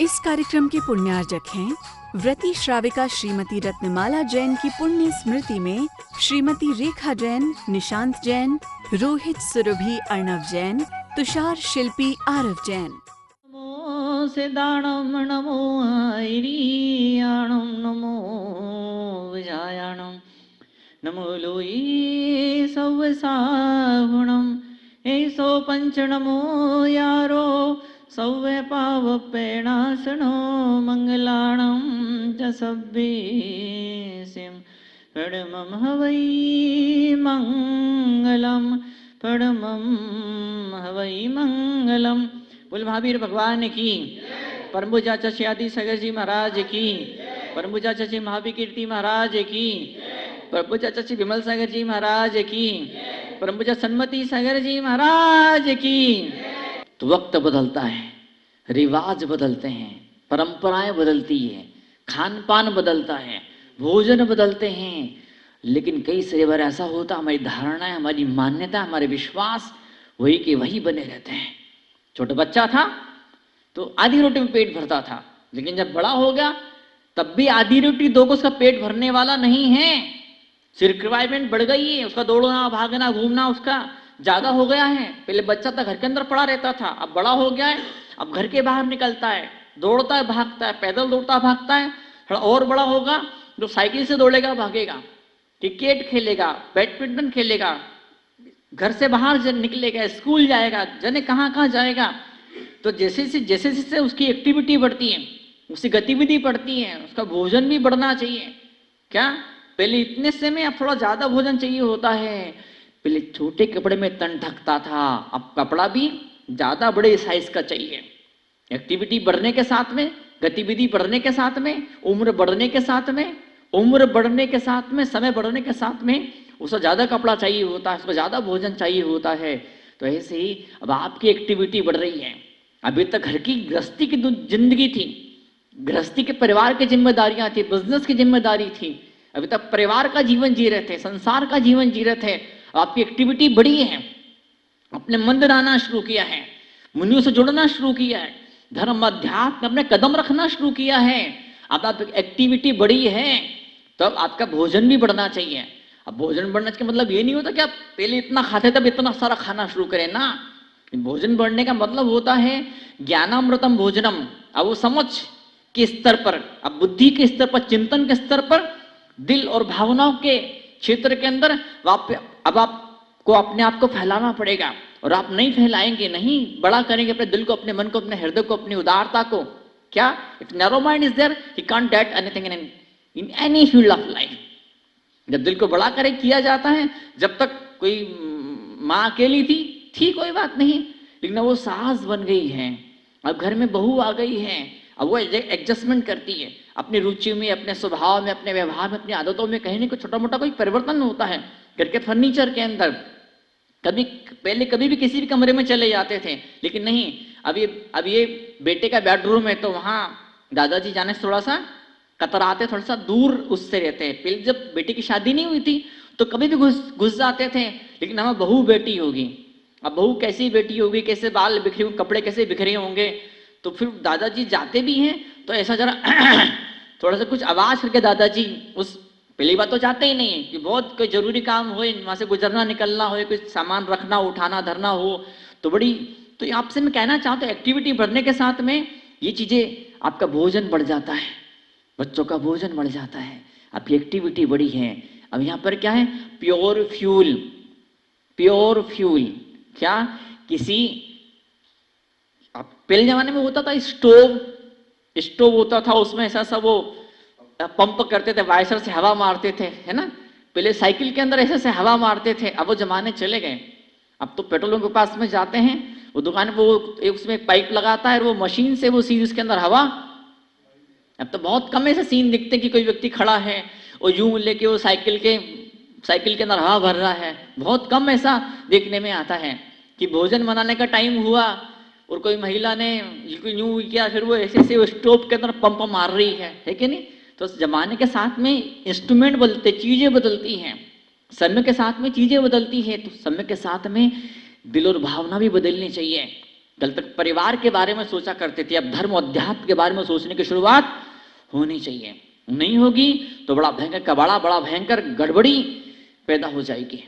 इस कार्यक्रम के पुण्यार्जक हैं व्रती श्राविका श्रीमती रत्नमाला जैन की पुण्य स्मृति में श्रीमती रेखा जैन, निशांत जैन, रोहित सुरभि अर्णव जैन, तुषार शिल्पी आरव जैन। नमो सिद्धाणम नमो आयरियाणम नमो विजायाणम नमो लोई सौवसागुणम ऐसो पंच नमो यारो सौवे पावपेणासनो मंगलाणम च सब्बेसिम परमं हवै मंगलम परमं हवै मंगलम। बोल महावीर भगवान की, परम पूज्य आचार्य आदि सागर जी महाराज की, परम पूज्य आचार्य महावीर कीर्ति महाराज की, परम पूज्य आचार्य विमल सागर जी महाराज की, परम पूज्य सन्मति सागर जी महाराज की। तो वक्त बदलता है, रिवाज बदलते हैं, परंपराएं बदलती है, खान पान बदलता है, भोजन बदलते हैं, लेकिन कई सारी बार ऐसा होता हमारी धारणाएं, हमारी मान्यता, हमारे विश्वास वही के वही बने रहते हैं। छोटा बच्चा था तो आधी रोटी में पेट भरता था, लेकिन जब बड़ा हो गया तब भी आधी रोटी दो को उसका पेट भरने वाला नहीं है। रिक्वायरमेंट बढ़ गई है, उसका दौड़ना भागना घूमना उसका ज्यादा हो गया है। पहले बच्चा था घर के अंदर पड़ा रहता था, अब बड़ा हो गया है, अब घर के बाहर निकलता है, दौड़ता है भागता है, पैदल दौड़ता भागता है। थोड़ा और बड़ा होगा तो साइकिल से दौड़ेगा भागेगा, क्रिकेट खेलेगा, बैडमिंटन खेलेगा, घर से बाहर निकलेगा, स्कूल जाएगा, जाने कहाँ कहाँ जाएगा। तो जैसे जैसे उसकी एक्टिविटी बढ़ती है, उसकी गतिविधि बढ़ती है, उसका भोजन भी बढ़ना चाहिए। क्या पहले इतने से में अब थोड़ा ज्यादा भोजन चाहिए होता है। पहले छोटे कपड़े में तन ढकता था, अब कपड़ा भी ज्यादा बड़े साइज का चाहिए। एक्टिविटी बढ़ने के साथ में, गतिविधि बढ़ने के साथ में, उम्र बढ़ने के साथ में, उम्र बढ़ने के साथ में, समय बढ़ने के साथ में उसको ज्यादा कपड़ा चाहिए होता है, उसको ज्यादा भोजन चाहिए होता है। तो ऐसे ही अब आपकी एक्टिविटी बढ़ रही है। अभी तक घर की गृहस्थी की जिंदगी थी, गृहस्थी के परिवार की जिम्मेदारियां थी, बिजनेस की जिम्मेदारी थी। अभी तक परिवार का जीवन जी रहे थे, संसार का जीवन जी रहे थे। आपकी एक्टिविटी बढ़ी है, अपने मंदिर आना शुरू किया है, मुनियों से जुड़ना शुरू किया है, धर्म अध्यात्म अपने कदम रखना शुरू किया है। अब आप एक्टिविटी बढ़ी है तो अब आपका भोजन भी बढ़ना चाहिए। अब भोजन बढ़ने का मतलब ये नहीं होता कि आप पहले इतना खाते तब इतना सारा खाना शुरू करें ना। भोजन बढ़ने का मतलब होता है ज्ञानामृतम भोजनम। अब वो समझ के स्तर पर, अब बुद्धि के स्तर पर, चिंतन के स्तर पर, दिल और भावनाओं के क्षेत्र के अंदर अब आपको अपने आप को फैलाना पड़ेगा। और आप नहीं फैलाएंगे, नहीं बड़ा करेंगे अपने दिल को, अपने मन को, अपने हृदय को, अपनी उदारता को, क्या if narrow mind is there he can't get anything in any field of life. जब दिल को बड़ा करे किया जाता है, जब तक कोई माँ अकेली थी कोई बात नहीं, लेकिन वो सास बन गई है, अब घर में बहू आ गई है, अब वो एडजस्टमेंट करती है अपनी रुचि में, अपने स्वभाव में, अपने व्यवहार में, अपनी आदतों में कहीं ना कोई छोटा मोटा कोई परिवर्तन होता है। घर के फर्नीचर के अंदर पहले कभी भी किसी भी कमरे में चले जाते थे, लेकिन नहीं, अब ये बेटे का बेडरूम है तो वहां दादाजी जाने से थोड़ा सा कतराते, थोड़ा सा दूर उससे रहते हैं। पहले जब बेटी की शादी नहीं हुई थी तो कभी भी घुस जाते थे, लेकिन हमें बहू बेटी होगी, अब बहू कैसी बेटी होगी, कैसे बाल बिखरे होंगे, कपड़े कैसे बिखरे होंगे, तो फिर दादाजी जाते भी हैं तो ऐसा जरा थोड़ा सा कुछ आवाज करके दादाजी, उस पहली बात तो जाते ही नहीं है कि बहुत कोई जरूरी काम हो, वहां से गुजरना निकलना हो, कुछ सामान रखना उठाना धरना हो तो तो आपसे मैं कहना चाहता हूँ एक्टिविटी बढ़ने के साथ में ये चीजें, आपका भोजन बढ़ जाता है, बच्चों का भोजन बढ़ जाता है, आपकी एक्टिविटी बढ़ी है। अब यहाँ पर क्या है, प्योर फ्यूल, प्योर फ्यूल। क्या किसी पहले जमाने में होता था स्टोव होता था, उसमें ऐसा सा वो पंप करते थे, वाइसर से हवा मारते थे, है ना। पहले साइकिल के अंदर ऐसे से हवा मारते थे, अब वो जमाने चले गए। अब तो पेट्रोलों के पास में जाते हैं, वो दुकान पे वो उसमें एक पाइप लगाता है और वो मशीन से वो सीधे उसके अंदर हवा। अब तो बहुत कम ऐसे सीन दिखते कि कोई व्यक्ति खड़ा है और यूं लेके वो साइकिल के अंदर हवा भर रहा है। बहुत कम ऐसा देखने में आता है कि भोजन बनाने का टाइम हुआ और कोई महिला ने यूं किया, फिर वो ऐसे ऐसे स्टोव के अंदर पंप मार रही है कि नहीं। तो जमाने के साथ में इंस्ट्रूमेंट बदलते, चीजें बदलती हैं, समय के साथ में चीजें बदलती है, तो समय के साथ में दिल और भावना भी बदलनी चाहिए। कल तक परिवार के बारे में सोचा करते थे, अब धर्म अध्यात्म के बारे में सोचने की शुरुआत होनी चाहिए। नहीं होगी तो बड़ा भयंकर कबाड़ा, बड़ा भयंकर गड़बड़ी पैदा हो जाएगी।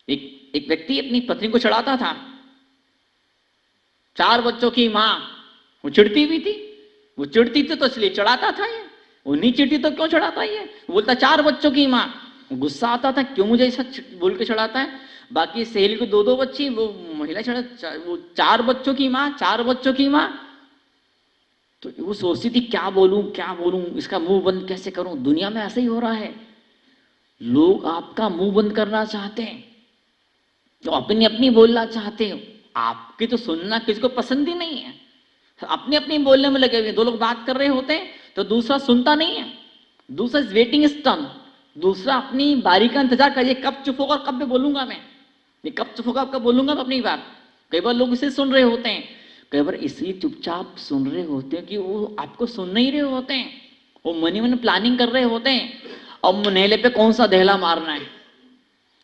एक व्यक्ति अपनी पत्नी को चढ़ाता था, 4 बच्चों की मां, वो चिढ़ती भी थी। वो चिढ़ती थी तो इसलिए चढ़ाता था ये, वो नहीं चिढ़ती तो क्यों चढ़ाता ये? वो बोलता 4 बच्चों की मां। गुस्सा आता था, क्यों मुझे ऐसा बोल के चढ़ाता है? बाकी सहेली को 2-2 बच्ची, वो महिला चढ़ा, वो 4 बच्चों की मां, 4 बच्चों की मां। तो वो सोचती थी क्या बोलूं, क्या बोलूं, इसका मुंह बंद कैसे करूं। दुनिया में ऐसे ही हो रहा है, लोग आपका मुंह बंद करना चाहते हैं, तो अपनी अपनी बोलना चाहते हो। आपकी तो सुनना किसी को पसंद ही नहीं है, अपनी अपनी बोलने में लगे हुए। 2 लोग बात कर रहे होते हैं तो दूसरा सुनता नहीं है, दूसरा वेटिंग इज टर्न, दूसरा अपनी बारी का इंतजार करिए, कब चुप होगा और कब मैं बोलूंगा, मैं ये कब चुप होगा कब बोलूंगा मैं अपनी बात। कई बार लोग इसे सुन रहे होते हैं, कई बार इसलिए चुपचाप सुन रहे होते हैं कि वो आपको सुन नहीं रहे होते हैं, वो मनी मन प्लानिंग कर रहे होते हैं, अब मुनेले पे कौन सा दहला मारना है।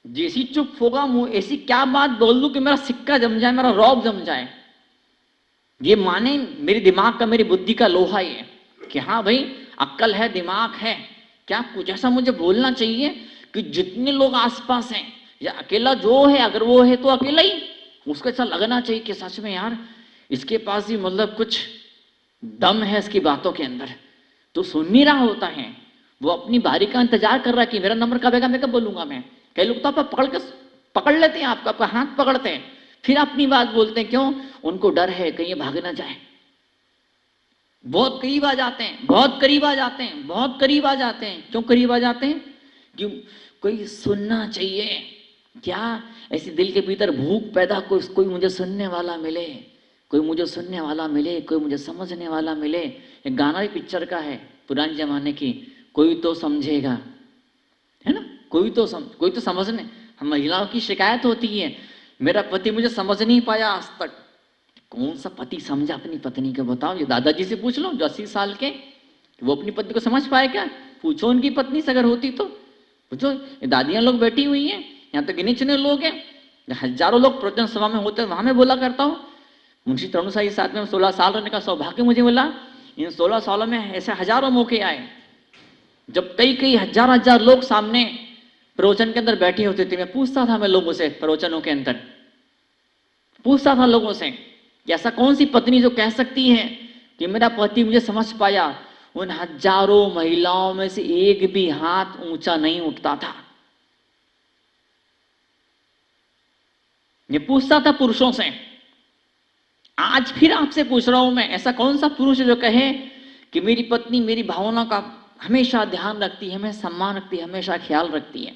जैसी चुप होगा मुंह, ऐसी क्या बात बोल दूं कि मेरा सिक्का जम जाए, मेरा रौब जम जाए। ये माने मेरे दिमाग का, मेरी बुद्धि का लोहा ये कि हाँ भाई अक्ल है, दिमाग है, क्या कुछ ऐसा मुझे बोलना चाहिए कि जितने लोग आसपास हैं या अकेला जो है, अगर वो है तो अकेला ही, उसको ऐसा लगना चाहिए कि सच में यार इसके पास ही मतलब कुछ दम है इसकी बातों के अंदर। तो सुन नहीं रहा होता है, वो अपनी बारी का इंतजार कर रहा है कि मेरा नंबर कब आएगा, मैं कब बोलूंगा मैं। कई लोग तो आप पकड़ लेते हैं, आपका हाथ पकड़ते हैं, फिर अपनी बात बोलते हैं। क्यों? उनको डर है कहीं ये भाग ना जाए। बहुत करीब आ जाते हैं, बहुत करीब आ जाते हैं, बहुत करीब आ जाते हैं। क्यों करीब आ जाते हैं? क्यों? कोई सुनना चाहिए। क्या ऐसी दिल के भीतर भूख पैदा, कोई मुझे सुनने वाला मिले, कोई मुझे सुनने वाला मिले, कोई मुझे समझने वाला मिले। एक गाना भी पिक्चर का है पुराने जमाने की, कोई तो समझेगा, है ना, कोई तो समझने। हम महिलाओं की शिकायत होती है, मेरा पति मुझे समझ नहीं पाया आज तक। कौन सा पति समझा अपनी पत्नी को? बताओ, ये दादाजी से पूछ लो जो 80 साल के, वो अपनी पत्नी को समझ पाए क्या? पूछो उनकी पत्नी से अगर होती तो पूछो। ये दादियां लोग बैठी हुई हैं, यहाँ तो गिने चुने लोग हैं, हजारों लोग प्रवचन सभा में होते हैं, वहां मैं बोला करता हूँ। मुंशी तरुण साही साथ में 16 साल रहने का सौभाग्य मुझे मिला। इन 16 सालों में ऐसे हजारों मौके आए जब कई हजार लोग सामने प्रवचन के अंदर बैठे होते थे। मैं पूछता था, मैं लोगों से प्रवचनों के अंदर पूछता था लोगों से कि ऐसा कौन सी पत्नी जो कह सकती है कि मेरा पति मुझे समझ पाया। उन हजारों महिलाओं में से एक भी हाथ ऊंचा नहीं उठता था। ये पूछता था पुरुषों से। आज फिर आपसे पूछ रहा हूं मैं, ऐसा कौन सा पुरुष जो कहे कि मेरी पत्नी मेरी भावना का हमेशा ध्यान रखती है, हमेशा सम्मान रखती है, हमेशा ख्याल रखती है।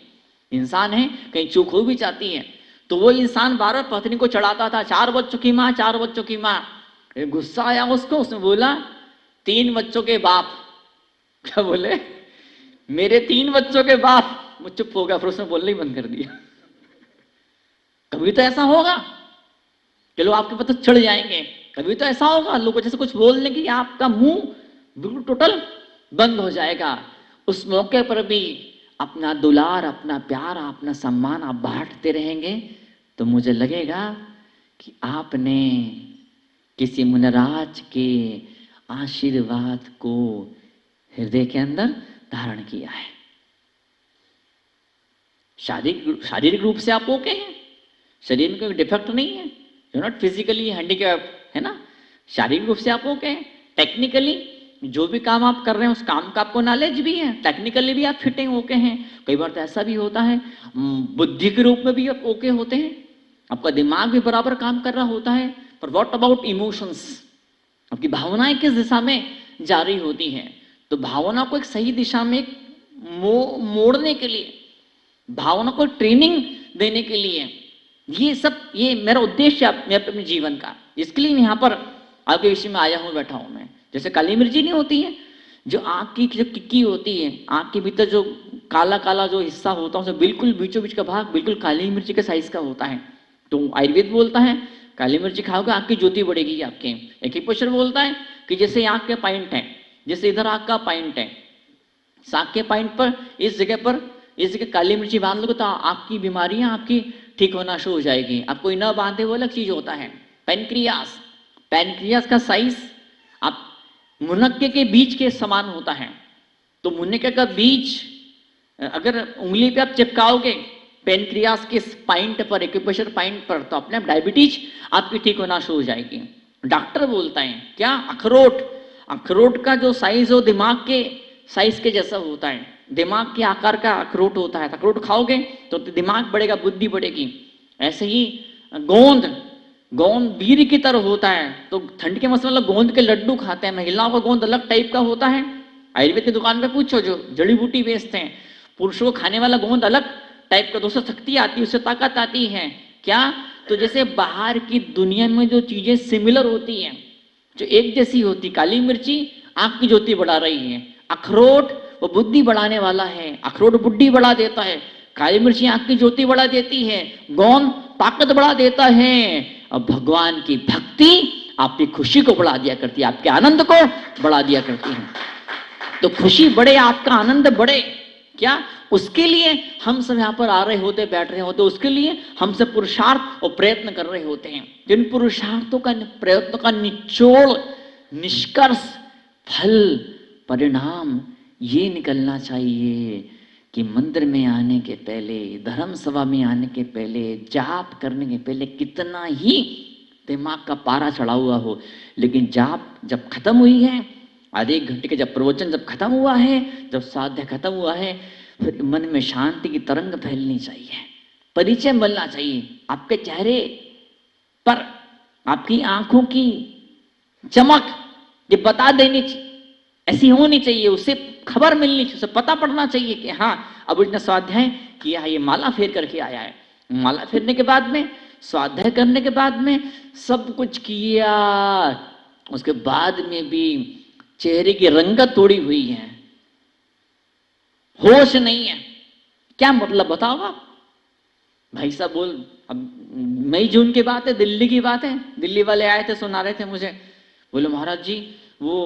इंसान है, कहीं चूक हो भी जाती है तो वो इंसान बार बार पत्नी को चढ़ाता था, 4 बच्चों की माँ, 4 बच्चों की माँ। गुस्सा आया उसको, उसने बोला 3 बच्चों के बाप। क्या बोले? मेरे 3 बच्चों के बाप। वो चुप हो गया, फिर उसने बोलना ही बंद कर दिया। कभी तो ऐसा होगा कि लोग आपके पता चढ़ जाएंगे, कभी तो ऐसा होगा लोगों जैसे कुछ बोलने की आपका मुंह बिल्कुल टोटल बंद हो जाएगा। उस मौके पर भी अपना दुलार, अपना प्यार, अपना सम्मान आप बांटते रहेंगे तो मुझे लगेगा कि आपने किसी मुनराज के आशीर्वाद को हृदय के अंदर धारण किया है। शारीरिक रूप से आप ओके हैं, शरीर में कोई डिफेक्ट नहीं है, यू नॉट फिजिकली हैंडीकैप, है ना। शारीरिक रूप से आप ओके हैं, टेक्निकली जो भी काम आप कर रहे हैं उस काम का आपको नॉलेज भी है, टेक्निकली भी आप फिटिंग ओके हैं। कई बार तो ऐसा भी होता है बुद्धि के रूप में भी आप ओके होते हैं, आपका दिमाग भी बराबर काम कर रहा होता है। पर व्हाट अबाउट इमोशंस? आपकी भावनाएं किस दिशा में जा रही होती हैं? तो भावना को एक सही दिशा में मोड़ने के लिए, भावना को ट्रेनिंग देने के लिए, ये मेरा उद्देश्य है अपने जीवन का। इसके लिए यहाँ पर आपके विषय में आया हूँ, बैठा हूँ मैं। जैसे काली मिर्ची नहीं होती है, जो आँख की जो टिक्की होती है, आँख के भीतर जो काला काला जो हिस्सा होता है, उसमें बिल्कुल बीचों बीच का भाग बिल्कुल काली मिर्ची के साइज का होता है। तो आयुर्वेद बोलता है काली मिर्ची खाओगे आँख की ज्योति बढ़ेगी आपके। एक ही पोषण बोलता है कि जैसे आँख के पॉइंट है, जैसे इधर आँख का पॉइंट है, आँख के पॉइंट पर इस जगह काली मिर्ची बांध लोगे तो आँख की बीमारियां आपकी ठीक होना शुरू हो जाएगी। आप कोई न बांधे वो अलग चीज होता है। पेनक्रियास, पैनक्रियास का साइज आप मुनक्के के बीज के समान होता है। तो मुनक्के का बीज अगर उंगली पे आप चिपकाओगे पैनक्रियास के पॉइंट पर, एक्यूप्रेशर पॉइंट पर, तो अपने आप डायबिटीज आपकी ठीक होना शुरू हो जाएगी। डॉक्टर बोलता है क्या, अखरोट का जो साइज हो दिमाग के साइज के जैसा होता है, दिमाग के आकार का अखरोट होता है। अखरोट खाओगे तो दिमाग बढ़ेगा, बुद्धि बढ़ेगी। ऐसे ही गोंद वीर की तरह होता है। तो ठंड के मौसम में गोंद के लड्डू खाते हैं। महिलाओं का गोंद अलग टाइप का होता है। आयुर्वेद की दुकान पे पूछो जो जड़ी बूटी बेचते हैं, पुरुषों को खाने वाला गोंद अलग टाइप का, दोस्तों शक्ति आती है, उससे ताकत आती है। क्या, तो जैसे बाहर की दुनिया में जो चीजें सिमिलर होती हैं, जो एक जैसी होती, काली मिर्ची आंख की ज्योति बढ़ा रही है, अखरोट वो बुद्धि बढ़ाने वाला है, अखरोट बुद्धि बढ़ा देता है, काली मिर्ची आंख की ज्योति बढ़ा देती है, गोंद ताकत बढ़ा देता है। और भगवान की भक्ति आपकी खुशी को बढ़ा दिया करती है, आपके आनंद को बढ़ा दिया करती है। तो खुशी बढ़े, आपका आनंद बढ़े, क्या उसके लिए हम सब यहाँ पर आ रहे होते, बैठ रहे होते, उसके लिए हम सब पुरुषार्थ और प्रयत्न कर रहे होते हैं। जिन पुरुषार्थों का, प्रयत्नों का निचोड़, निष्कर्ष, फल, परिणाम ये निकलना चाहिए कि मंदिर में आने के पहले, धर्म सभा में आने के पहले, जाप करने के पहले कितना ही दिमाग का पारा चढ़ा हुआ हो, लेकिन जाप जब खत्म हुई है, आधे एक घंटे के जब प्रवचन जब खत्म हुआ है, जब स्वाध्याय खत्म हुआ है, फिर मन में शांति की तरंग फैलनी चाहिए, परिचय मिलना चाहिए। आपके चेहरे पर, आपकी आंखों की चमक ये बता देनी ऐसी होनी चाहिए, उससे खबर मिलनी चाहिए, उसे पता पड़ना चाहिए कि हाँ अब उसने स्वाध्याय किया है, ये माला फेर करके आया है। माला फेरने के बाद में, स्वाध्याय करने के बाद में सब कुछ किया, उसके बाद में भी चेहरे की रंगत तोड़ी हुई है, होश नहीं है, क्या मतलब बताओ आप? भाई साहब बोल, अब मई जून की बात है, दिल्ली की बात है, दिल्ली वाले आए थे, सुना रहे थे मुझे, बोले महाराज जी वो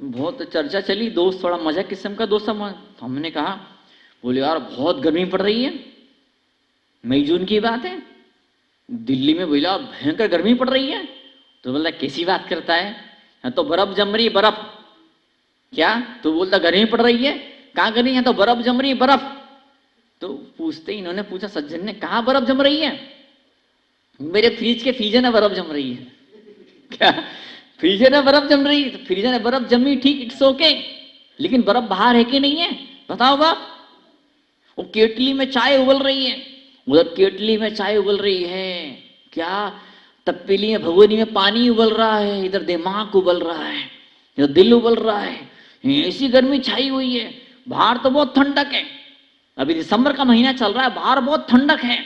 बहुत चर्चा चली, दोस्त थोड़ा मजाक किस्म का दोस्त था। हमने कहा, बोले यार बहुत गर्मी पड़ रही है, मई जून की बात है, दिल्ली में बोला भयंकर गर्मी पड़ रही है। तो बोलता कैसी बात करता है, यहाँ तो बर्फ जम रही है, बर्फ। क्या? तो बोलता गर्मी पड़ रही है, कहाँ गर्मी है? तो बर्फ जम रही है, बर्फ। तो पूछते, इन्होंने पूछा सज्जन ने, कहाँ बर्फ जम रही है? मेरे फ्रिज के फ्रीजर में बर्फ जम रही है। क्या? फ्रीजर में बर्फ जम रही है? तो फ्रीजर में बर्फ जमी, ठीक, इट्स ओके, लेकिन बर्फ बाहर है कि नहीं है बताओ बाप। वो केटली में चाय उबल रही है, उधर केटली में चाय उबल रही है, क्या तपेली में, भगोनी में पानी उबल रहा है, इधर दिमाग उबल रहा है, इधर दिल उबल रहा है, ऐसी गर्मी छाई हुई है। बाहर तो बहुत ठंडक है, अभी दिसंबर का महीना चल रहा है, बाहर बहुत ठंडक है,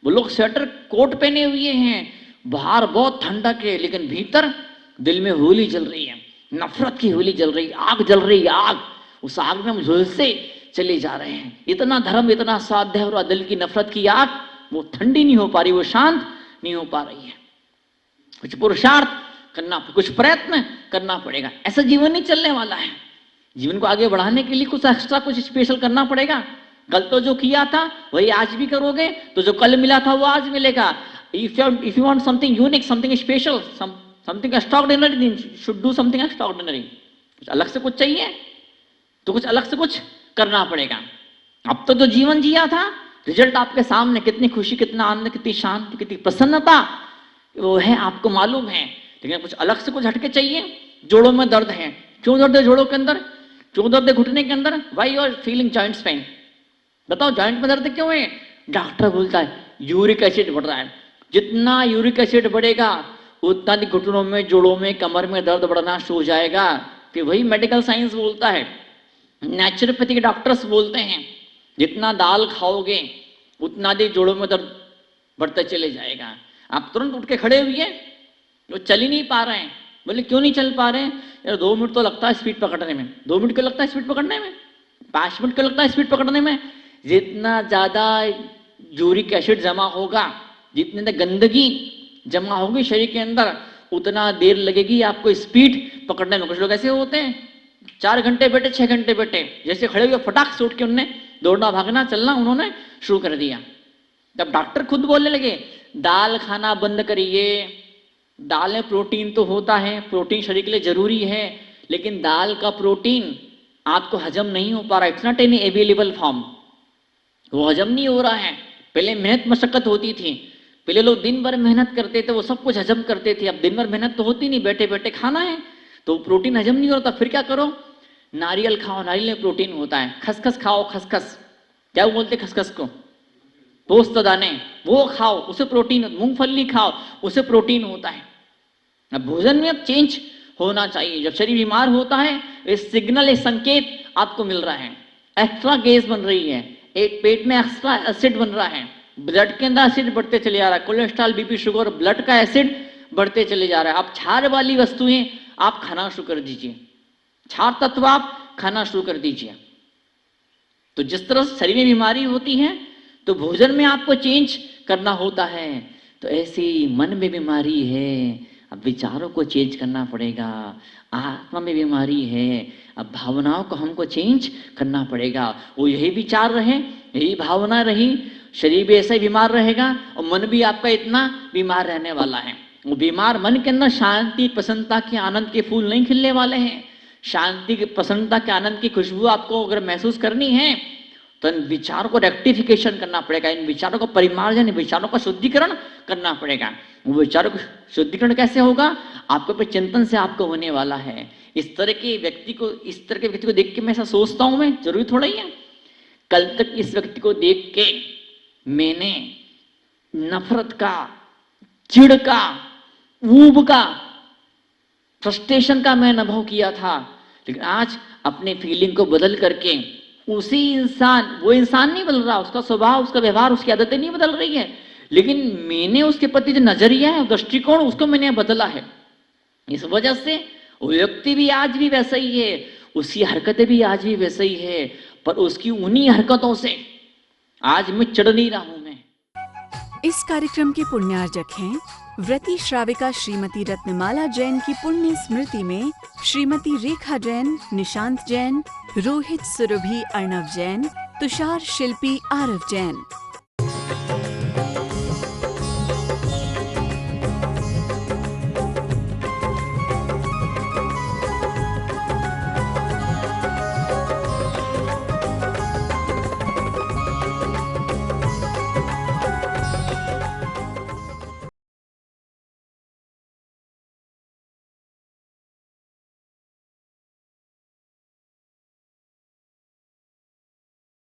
वो लोग स्वेटर कोट पहने हुए हैं, बाहर बहुत ठंडक है, लेकिन भीतर दिल में होली जल रही है, नफरत की होली जल रही, आग जल रही है, आग। उस आग में हम झुलसे चले जा रहे हैं। इतना धर्म, इतना स्वाध्याय और दिल की नफरत की आग, वो ठंडी नहीं हो पा रही, वो शांत नहीं हो पा रही है। कुछ पुरुषार्थ करना, कुछ प्रयत्न करना पड़ेगा, ऐसा जीवन नहीं चलने वाला है। जीवन को आगे बढ़ाने के लिए कुछ एक्स्ट्रा, कुछ स्पेशल करना पड़ेगा। कल तो जो किया था वही आज भी करोगे, तो जो कल मिला था वो आज मिलेगा। If you want something unique, something special, something extraordinary, should do something extraordinary. कुछ अलग से कुछ चाहिए तो कुछ अलग से कुछ करना पड़ेगा। अब तो जो जीवन जिया था, रिजल्ट आपके सामने, कितनी खुशी, कितना आनंद, कितनी शांति, कितनी प्रसन्नता, वो है आपको मालूम है। लेकिन कुछ अलग से कुछ हटके चाहिए। जोड़ों में दर्द है, क्यों दर्द है जोड़ों के अंदर? क्यों दर्द है घुटने के अंदर? Why you are feeling joints pain? बताओ जॉइंट में दर्द क्यों है? डॉक्टर बोलता है यूरिक एसिड बढ़ रहा है। जितना यूरिक एसिड बढ़ेगा उतना घुटनों में, जोड़ों में, कमर में दर्द बढ़ना शुरू हो जाएगा। फिर वही मेडिकल साइंस बोलता है, नेचुरोपैथी के डॉक्टर्स बोलते हैं, जितना दाल खाओगे उतना देर जोड़ों में दर्द बढ़ता चले जाएगा। आप तुरंत उठ के खड़े हुए, वो चल ही नहीं पा रहे हैं। बोले क्यों नहीं चल पा रहे हैं? यार 2 मिनट तो लगता है स्पीड पकड़ने में। 2 मिनट क्यों लगता है स्पीड पकड़ने में? 5 मिनट क्यों लगता है स्पीड पकड़ने में? जितना ज्यादा यूरिक एसिड जमा होगा, जितनी गंदगी जमा होगी शरीर के अंदर, उतना देर लगेगी आपको स्पीड पकड़ने में। कुछ लोग ऐसे होते हैं 4 घंटे बैठे, 6 घंटे बैठे, जैसे खड़े हुए फटाक से उठ के उन्होंने दौड़ना, भागना, चलना उन्होंने शुरू कर दिया। जब डॉक्टर खुद बोलने लगे दाल खाना बंद करिए, दाल में प्रोटीन तो होता है, प्रोटीन शरीर के लिए जरूरी है, लेकिन दाल का प्रोटीन आपको हजम नहीं हो पा रहा, it's not in available form, वो हजम नहीं हो रहा है। पहले मेहनत मशक्कत होती थी, पहले लोग दिन भर मेहनत करते थे, वो सब कुछ हजम करते थे। अब दिन भर मेहनत तो होती नहीं, बैठे बैठे खाना है, तो प्रोटीन हजम नहीं होता। फिर क्या करो, नारियल खाओ, नारियल में प्रोटीन होता है। खसखस खाओ, खसखस क्या बोलते खसखस को, पोस्त दाने, वो खाओ, उसे प्रोटीन। मूंगफली खाओ, उसे प्रोटीन होता है। अब भोजन में अब चेंज होना चाहिए। जब शरीर बीमार होता है, इस सिग्नल, इस संकेत आपको मिल रहा है, एक्स्ट्रा गैस बन रही है, एक पेट में एक्स्ट्रा एसिड बन रहा है, ब्लड के अंदर एसिड बढ़ते चले जा रहा है, कोलेस्ट्रॉल, बीपी, शुगर, ब्लड का एसिड बढ़ते चले जा रहा है। आप क्षार वाली वस्तुएं आप खाना शुरू कर दीजिए, क्षार तत्व आप खाना शुरू कर दीजिए। तो जिस तरह शरीर में बीमारी होती है, तो भोजन में आपको चेंज करना होता है। तो ऐसी मन में बीमारी है, अब विचारों को चेंज करना पड़ेगा। आत्मा में बीमारी है, अब भावनाओं को हमको चेंज करना पड़ेगा। वो यही विचार रहे, यही भावना रही, शरीर भी ऐसा ही बीमार रहेगा और मन भी आपका इतना बीमार रहने वाला है। वो बीमार मन के अंदर शांति, प्रसन्नता के, आनंद के फूल नहीं खिलने वाले हैं। शांति की, प्रसन्नता के, आनंद की खुशबू आपको अगर महसूस करनी है, तो इन विचारों को रेक्टिफिकेशन करना पड़ेगा, इन विचारों को परिमार्जन, विचारों का शुद्धिकरण करना पड़ेगा। वो विचारों का शुद्धिकरण कैसे होगा, आपके ऊपर चिंतन से आपको होने वाला है। इस तरह के व्यक्ति को देख के मैं ऐसा सोचता हूं, मैं जरूरी थोड़ा ही है। कल तक इस व्यक्ति को देख के मैंने नफरत का, चिढ़ का, ऊब का, फ्रस्ट्रेशन का मैं अनुभव किया था, लेकिन आज अपने फीलिंग को बदल करके उसी इंसान, वो इंसान नहीं बदल रहा, उसका स्वभाव, उसका व्यवहार, उसकी आदतें नहीं बदल रही है, लेकिन मैंने उसके प्रति जो नजरिया है, दृष्टिकोण, उसको मैंने बदला है। इस वजह से वो व्यक्ति भी आज भी वैसा ही है, उसकी हरकतें भी आज भी वैसे ही है, पर उसकी उन्हीं हरकतों से आज मैं चढ़ नहीं रहा हूं। मैं इस कार्यक्रम के पुण्यार्जक हैं व्रती श्राविका श्रीमती रत्नमाला जैन की पुण्य स्मृति में श्रीमती रेखा जैन, निशांत जैन, रोहित सुरभि अर्णव जैन, तुषार शिल्पी आरव जैन।